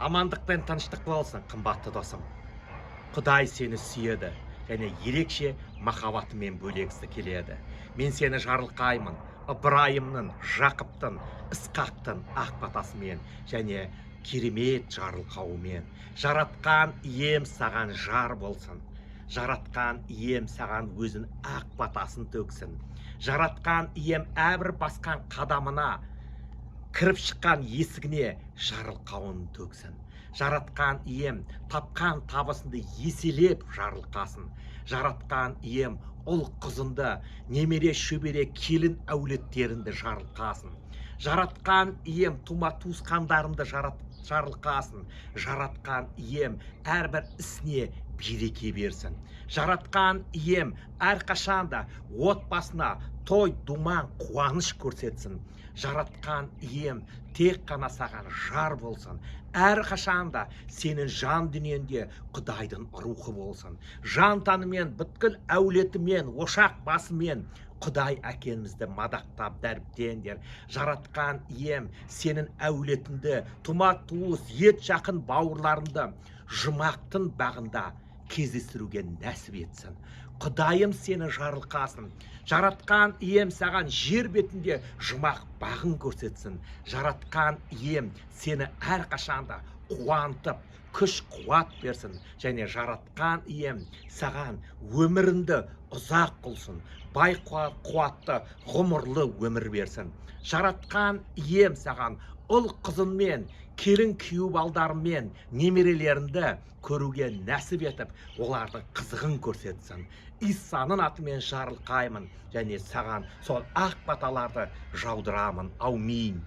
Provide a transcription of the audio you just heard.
Амандық пен тыныштық болсын, қымбатты досым. Құдай сені сүйеді және ерекше махаббатымен бөлегісі келеді. Мен сені жарылқаймын, Ыбырайымның, Жақыптың, Ысқақтың ақ батасымен және керемет жарылқауымен. Жаратқан ием саған жар болсын. Жаратқан ием саған өзін ақ батасын төксін. Жаратқан ием әрбір басқан қадамына, кіріп шыққан есігіне жарылқауын төксін. Жаратқан ием тапқан табысынды еселеп жарылқасын. Жаратқан ием ұл қызынды, немере шөбере келін әулеттерінді жарылқасын. Жаратқан ием тума туысқандарымды жарылқасын. Жаратқан ием әрбір ісіне береке берсін. Жаратқан ием әрқашанда отбасына той, думан, қуаныш көрсетсін. Жаратқан ием тек қана саған жар болсын. Әрқашанда сенің жан дүниеңде Құдайдың рухы болсын. Жан таңымен, бүткіл әулетімен, ошақ басымен Құдай әкемізді мадақтап дәріптеңдер. Жаратқан ием сенің әулетіңді, тума туыс, ет жақын бауырларыңды жұмақтың бағында кездестіруге нәсіп етсін. Құдайым сені жарылқасын. Жаратқан ием саған жер бетінде жұмақ бағын көрсетсін. Жаратқан ием сені әрқашанда қуантып, күш қуат берсін. Және жаратқан ием саған өміріңді ұзақ қылсын. Бай қуатты, ғұмырлы өмір берсін. Жаратқан ием саған ұл қызынмен, келін күйеу балдарымен немерелеріңді көруге нәсіп етіп, олардың қызығын көрсетсін. Исаның атымен жарылқаймын және саған сол ақ баталарды жаудырамын. Аумин.